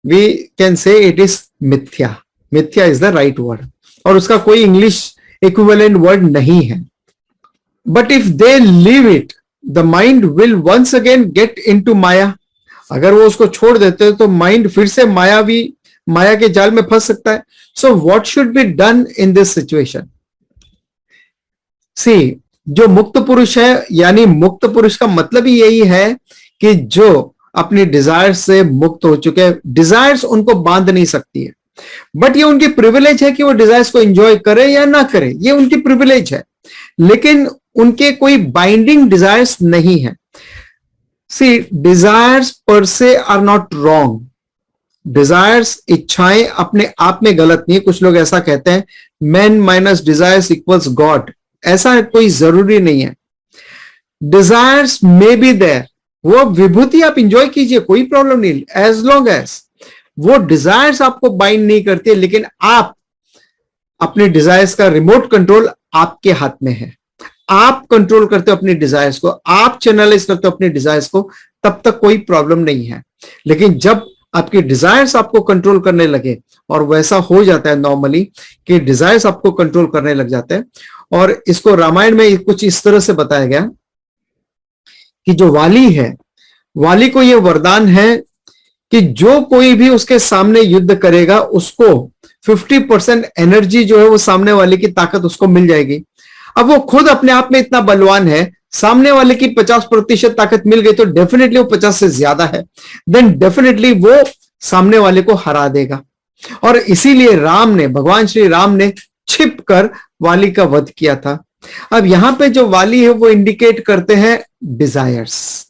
We can say it is mithya. Mithya is the right word. और उसका कोई इंग्लिश इक्विवेलेंट वर्ड नहीं है. But if they leave it, the mind will once again get into Maya. अगर वो उसको छोड़ देते हैं तो माइंड फिर से माया के जाल में फंस सकता है. So what should be done in this situation? See, जो मुक्त पुरुष है, यानी मुक्त पुरुष का मतलब ही यही है कि जो अपनी डिजायर्स से मुक्त हो चुके हैं, डिजायर्स उनको बांध नहीं सकती है, बट ये उनकी प्रिविलेज है कि वो डिजायर्स को एंजॉय करे या ना करे, ये उनकी प्रिविलेज है, लेकिन उनके कोई बाइंडिंग डिजायर्स नहीं है. सी, डिजायर्स पर से आर नॉट रॉन्ग. डिजायर्स, इच्छाएं अपने आप में गलत नहीं है. कुछ लोग ऐसा कहते हैं, man minus desires equals God. ऐसा कोई जरूरी नहीं है. डिजायर्स मे बी देयर, वो विभूति आप इंजॉय कीजिए, कोई प्रॉब्लम नहीं, एज लॉन्ग एज वो डिजायर्स आपको बाइंड नहीं करती, लेकिन आप अपने डिजायर्स का रिमोट कंट्रोल आपके हाथ में है. आप कंट्रोल करते हो अपनी डिजायर्स को, आप चैनलाइज करते हो अपनी डिजायर्स को, तब तक कोई प्रॉब्लम नहीं है. लेकिन जब आपकी डिजायर्स आपको कंट्रोल करने लगे, और वैसा हो जाता है नॉर्मली कि डिजायर्स आपको कंट्रोल करने लग जाते हैं, और इसको रामायण में कुछ इस तरह से बताया गया कि जो वाली है, वाली को यह वरदान है कि जो कोई भी उसके सामने युद्ध करेगा उसको 50% एनर्जी जो है वो सामने वाले की ताकत उसको मिल जाएगी. अब वो खुद अपने आप में इतना बलवान है, सामने वाले की 50% ताकत मिल गई तो डेफिनेटली वो 50 से ज्यादा है, देन डेफिनेटली वो सामने वाले को हरा देगा. और इसीलिए भगवान श्री राम ने छिप कर वाली का वध किया था. अब यहां पे जो वाली है वो इंडिकेट करते हैं डिजायर्स.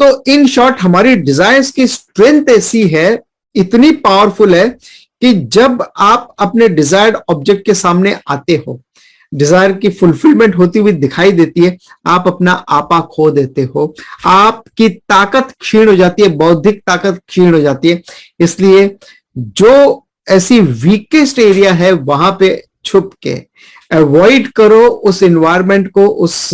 तो इन शॉर्ट हमारी डिजायर्स की स्ट्रेंथ ऐसी है, इतनी पावरफुल है कि जब आप अपने डिजायर्ड ऑब्जेक्ट के सामने आते हो, डिजायर की फुलफिलमेंट होती हुई दिखाई देती है, आप अपना आपा खो देते हो, आपकी ताकत क्षीण हो जाती है, बौद्धिक ताकत क्षीण हो जाती है. इसलिए जो ऐसी वीकेस्ट एरिया है वहां पे छुप के अवॉइड करो, उस एनवायरमेंट को, उस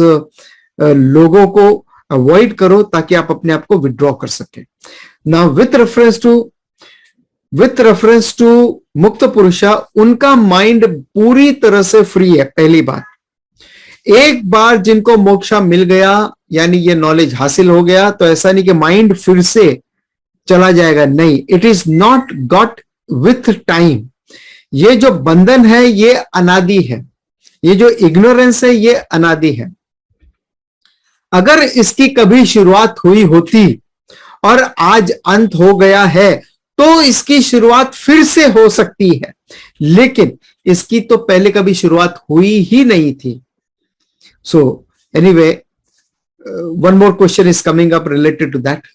लोगों को अवॉइड करो, ताकि आप अपने आप को विड्रॉ कर सके. नाउ विथ रेफरेंस टू मुक्त पुरुषा, उनका माइंड पूरी तरह से फ्री है. पहली बात, एक बार जिनको मोक्षा मिल गया, यानी ये नॉलेज हासिल हो गया, तो ऐसा नहीं कि माइंड फिर से चला जाएगा, नहीं, it is not got with time. ये जो बंधन है ये अनादि है, ये जो इग्नोरेंस है ये अनादि है. अगर इसकी कभी शुरुआत हुई होती और आज अंत हो गया है, तो इसकी शुरुआत फिर से हो सकती है, लेकिन इसकी तो पहले कभी शुरुआत हुई ही नहीं थी. So anyway, one more question is coming up related to that.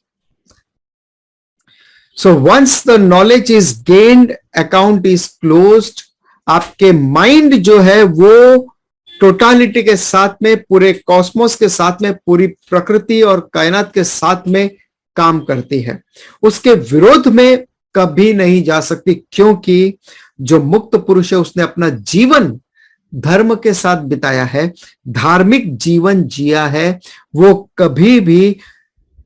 So once the knowledge is gained, account is closed. आपके माइंड जो है वो टोटालिटी के साथ में, पूरे कॉस्मोस के साथ में, पूरी प्रकृति और कायनात के साथ में काम करती है. उसके विरोध में कभी नहीं जा सकती, क्योंकि जो मुक्त पुरुष है उसने अपना जीवन धर्म के साथ बिताया है, धार्मिक जीवन जिया है, वो कभी भी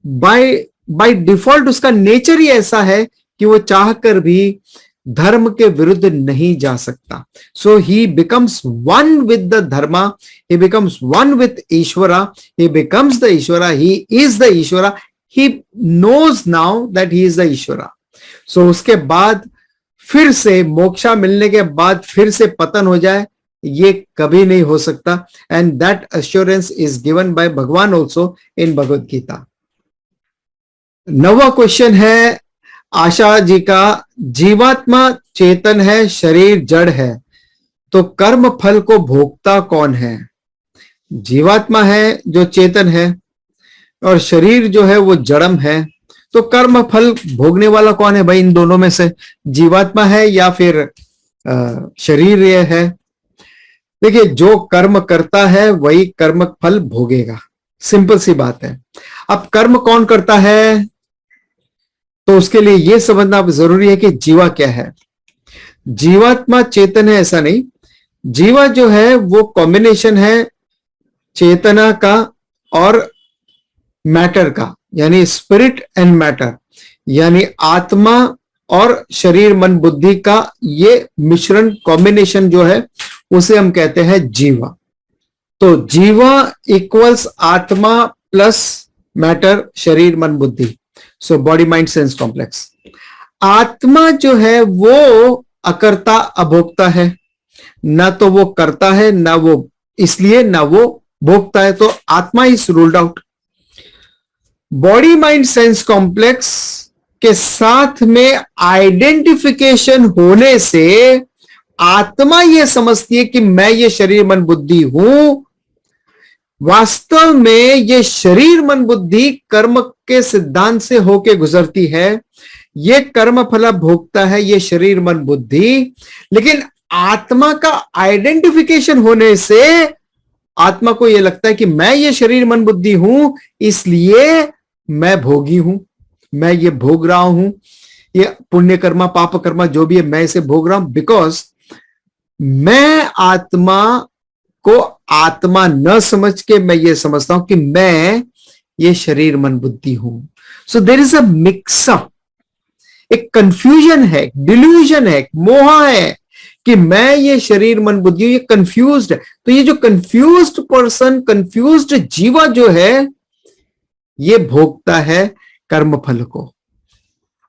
बाय बाय डिफॉल्ट उसका नेचर ही ऐसा है कि वो चाहकर भी धर्म के विरुद्ध नहीं जा सकता. So he becomes one with the dharma, he becomes one with Ishwara, he becomes the Ishwara, he is the Ishwara, he knows now that he is the Ishwara. So उसके बाद फिर से मोक्षा मिलने के बाद फिर से पतन हो जाए, ये कभी नहीं हो सकता. And that assurance is given by भगवान ऑल्सो इन भगवत गीता. 9वां क्वेश्चन है आशा जी का, जीवात्मा चेतन है, शरीर जड़ है, तो कर्म फल को भोगता कौन है? जीवात्मा है जो चेतन है और शरीर जो है वो जड़म है, तो कर्म फल भोगने वाला कौन है भाई इन दोनों में से? जीवात्मा है या फिर शरीर ये है? देखिए, जो कर्म करता है वही कर्म फल भोगेगा, सिंपल सी बात है. अब कर्म कौन करता है, तो उसके लिए यह समझना जरूरी है कि जीवा क्या है. जीवात्मा चेतन है ऐसा नहीं, जीवा जो है वो कॉम्बिनेशन है चेतना का और मैटर का, यानी स्पिरिट एंड मैटर, यानी आत्मा और शरीर मन बुद्धि का ये मिश्रण कॉम्बिनेशन जो है उसे हम कहते हैं जीवा. तो जीवा इक्वल्स आत्मा प्लस मैटर, शरीर मन बुद्धि. So body mind sense complex. आत्मा जो है वो अकर्ता अभोक्ता है, ना तो वो करता है ना वो, इसलिए ना वो भोगता है, तो आत्मा is ruled out. Body mind sense complex के साथ में आइडेंटिफिकेशन होने से आत्मा यह समझती है कि मैं ये शरीर मन बुद्धि हूं. वास्तव में ये शरीर मन बुद्धि कर्म के सिद्धांत से होके गुजरती है, ये कर्म फला भोगता है ये शरीर मन बुद्धि. लेकिन आत्मा का आइडेंटिफिकेशन होने से आत्मा को यह लगता है कि मैं ये शरीर मन बुद्धि हूं, इसलिए मैं भोगी हूं, मैं ये भोग रहा हूं, ये पुण्य कर्मा पाप कर्मा जो भी है मैं इसे भोग रहा हूं, बिकॉज मैं आत्मा को आत्मा न समझ के मैं ये समझता हूं कि मैं ये शरीर मन बुद्धि हूं. So there is a mix up, एक कंफ्यूजन है, डिल्यूजन है, मोह है कि मैं ये शरीर मन बुद्धि, ये कंफ्यूज्ड है. तो ये जो कंफ्यूज्ड पर्सन, कंफ्यूज्ड जीवा जो है, ये भोगता है कर्म फल को,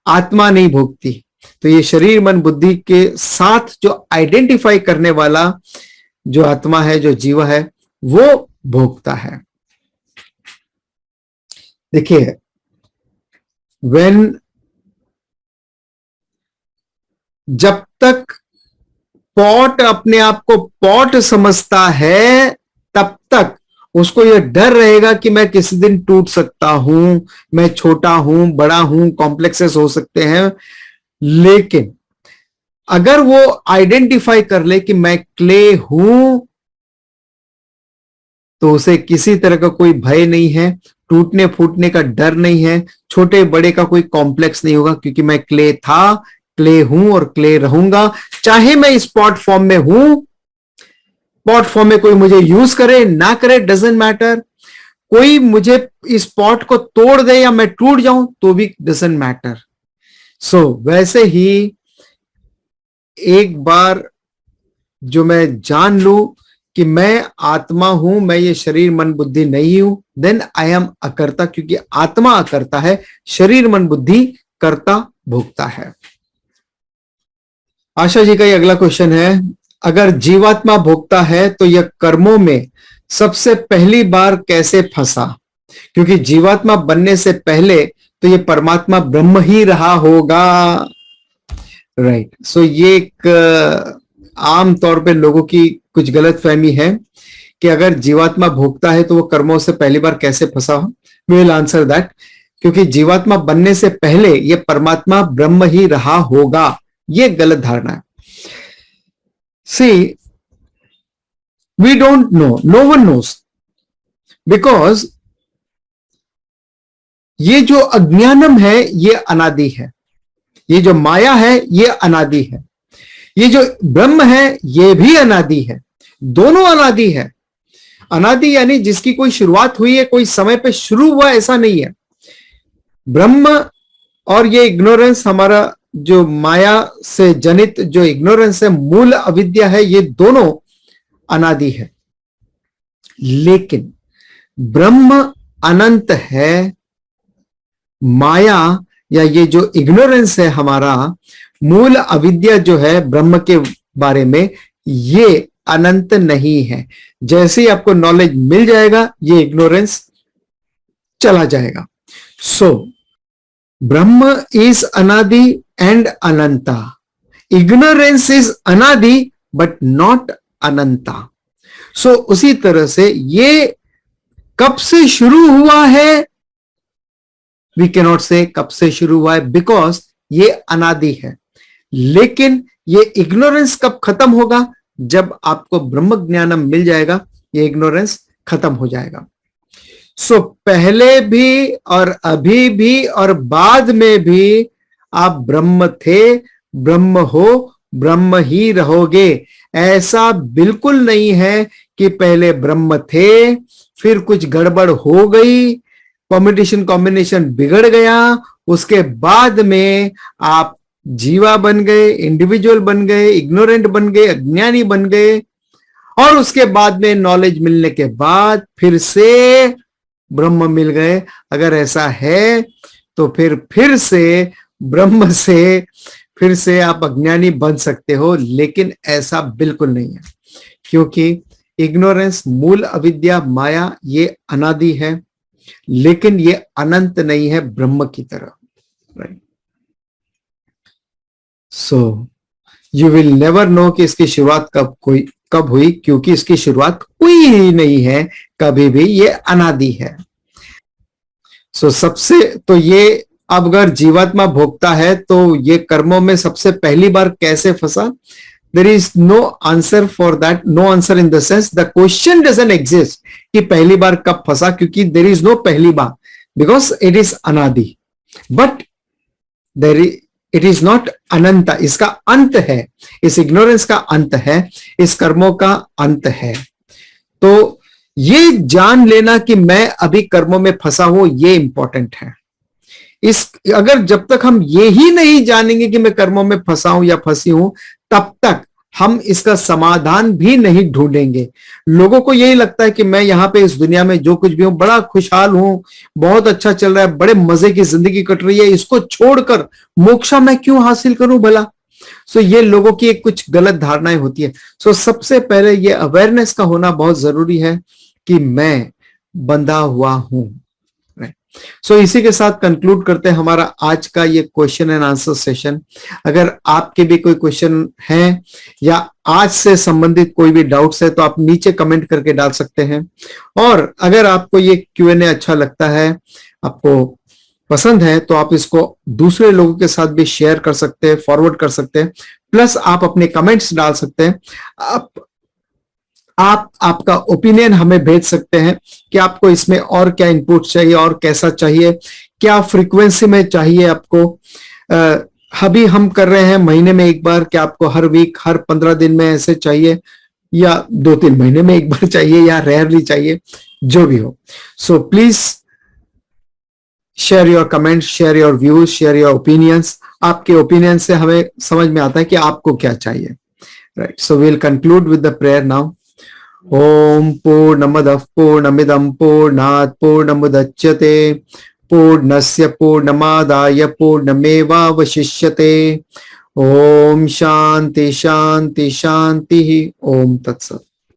आत्मा नहीं भोगती. तो ये शरीर मन बुद्धि के साथ जो आइडेंटिफाई करने वाला जो आत्मा है, जो जीवा है, वो भोगता है. देखिए, जब तक पॉट अपने आप को पॉट समझता है तब तक उसको यह डर रहेगा कि मैं किसी दिन टूट सकता हूं, मैं छोटा हूं, बड़ा हूं, कॉम्प्लेक्सेस हो सकते हैं. लेकिन अगर वो आइडेंटिफाई कर ले कि मैं क्ले हूं, तो उसे किसी तरह का कोई भय नहीं है, टूटने फूटने का डर नहीं है, छोटे बड़े का कोई कॉम्प्लेक्स नहीं होगा, क्योंकि मैं क्ले था, क्ले हूं और क्ले रहूंगा. चाहे मैं इस पॉट फॉर्म में हूं, पॉट फॉर्म में कोई मुझे यूज करे ना करे, डजंट मैटर. कोई मुझे इस पॉट को तोड़ दे या मैं टूट जाऊं तो भी डजंट मैटर. सो वैसे ही एक बार जो मैं जान लूं कि मैं आत्मा हूं, मैं ये शरीर मन बुद्धि नहीं हूं, देन आई एम अकर्ता, क्योंकि आत्मा अकर्ता है, शरीर मन बुद्धि कर्ता भोगता है. आशा जी का ये अगला क्वेश्चन है, अगर जीवात्मा भोगता है तो यह कर्मों में सबसे पहली बार कैसे फंसा? क्योंकि जीवात्मा बनने से पहले तो ये परमात्मा ब्रह्म ही रहा होगा. राइट. सो ये एक आम तौर पे लोगों की कुछ गलत फहमी है कि अगर जीवात्मा भोगता है तो वो कर्मों से पहली बार कैसे फंसा. We will answer that. क्योंकि जीवात्मा बनने से पहले ये परमात्मा ब्रह्म ही रहा होगा, ये गलत धारणा है. See, we don't know, no one knows, because ये जो अज्ञानम है ये अनादि है. ये जो माया है ये अनादि है, ये जो ब्रह्म है ये भी अनादि है, दोनों अनादि है। अनादि यानी जिसकी कोई शुरुआत हुई है, कोई समय पे शुरू हुआ, ऐसा नहीं है। ब्रह्म और ये इग्नोरेंस, हमारा जो माया से जनित जो इग्नोरेंस है, मूल अविद्या है, ये दोनों अनादि है। लेकिन ब्रह्म अनंत है, माया या ये जो इग्नोरेंस है, हमारा मूल अविद्या जो है ब्रह्म के बारे में, ये अनंत नहीं है। जैसे ही आपको नॉलेज मिल जाएगा ये इग्नोरेंस चला जाएगा। सो ब्रह्म इज अनादि एंड अनंता, इग्नोरेंस इज अनादि बट नॉट अनंता। सो उसी तरह से ये कब से शुरू हुआ है, वी कैन नॉट से कब से शुरू हुआ है, बिकॉज ये अनादि है। लेकिन ये इग्नोरेंस कब खत्म होगा, जब आपको ब्रह्म ज्ञानम मिल जाएगा, ये इग्नोरेंस खत्म हो जाएगा। सो पहले भी और अभी भी और बाद में भी आप ब्रह्म थे, ब्रह्म हो, ब्रह्म ही रहोगे। ऐसा बिल्कुल नहीं है कि पहले ब्रह्म थे, फिर कुछ गड़बड़ हो गई, परम्यूटेशन कॉम्बिनेशन बिगड़ गया, उसके बाद में आप जीवा बन गए, इंडिविजुअल बन गए, इग्नोरेंट बन गए, अज्ञानी बन गए, और उसके बाद में नॉलेज मिलने के बाद फिर से ब्रह्म मिल गए। अगर ऐसा है तो फिर से ब्रह्म से फिर से आप अज्ञानी बन सकते हो, लेकिन ऐसा बिल्कुल नहीं है, क्योंकि इग्नोरेंस, मूल अविद्या, माया, ये अनादि है, लेकिन ये अनंत नहीं है ब्रह्म की तरह, right. So you will never know कि इसकी शुरुआत कब हुई, क्योंकि इसकी शुरुआत हुई ही नहीं है कभी भी, ये अनादि है। सो सबसे तो ये, अब अगर जीवात्मा भोगता है तो ये कर्मों में सबसे पहली बार कैसे फंसा, there is no answer for that, no answer in the sense the question doesn't exist कि पहली बार कब फंसा, क्योंकि there is no पहली बार, because it is अनादि, but it is not अनंता, इसका अंत है, इस इग्नोरेंस का अंत है, इस कर्मों का अंत है। तो ये जान लेना कि मैं अभी कर्मों में फंसा हूं, ये इंपॉर्टेंट है। अगर जब तक हम ये ही नहीं जानेंगे कि मैं कर्मों में फंसा हूं या फंसी हूं, तब तक हम इसका समाधान भी नहीं ढूंढेंगे। लोगों को यही लगता है कि मैं यहां पे इस दुनिया में जो कुछ भी हूं, बड़ा खुशहाल हूं, बहुत अच्छा चल रहा है, बड़े मजे की जिंदगी कट रही है, इसको छोड़कर मोक्षा मैं क्यों हासिल करूं भला। सो ये लोगों की एक कुछ गलत धारणाएं होती है। सो सबसे पहले ये अवेयरनेस का होना बहुत जरूरी है कि मैं बंधा हुआ हूं। सो इसी के साथ कंक्लूड करते हैं हमारा आज का ये क्वेश्चन एंड आंसर सेशन। अगर आपके भी कोई क्वेश्चन है या आज से संबंधित कोई भी डाउट्स है तो आप नीचे कमेंट करके डाल सकते हैं। और अगर आपको ये Q&A अच्छा लगता है, आपको पसंद है, तो आप इसको दूसरे लोगों के साथ भी शेयर कर सकते हैं, फॉरवर्ड कर सकते हैं, प्लस आप अपने कमेंट्स डाल सकते हैं। आप आपका ओपिनियन हमें भेज सकते हैं कि आपको इसमें और क्या इनपुट चाहिए और कैसा चाहिए, क्या फ्रीक्वेंसी में चाहिए आपको। अभी हम कर रहे हैं महीने में एक बार, क्या आपको हर वीक, हर 15 दिन में ऐसे चाहिए, या 2-3 महीने में एक बार चाहिए, या रेयरली चाहिए, जो भी हो। So please share your comments, share your views, share your opinions. आपके ओपिनियन से हमें समझ में आता है कि आपको क्या चाहिए, right. So we will conclude with the prayer now. ओम पूर्णमदः पूर्णमिदं पूर्णात् पूर्णमुदच्यते पूर्णस्य पूर्णमादाय पूर्णमेवावशिष्यते। ओम शांति शांति शांति। ओम तत्सत्।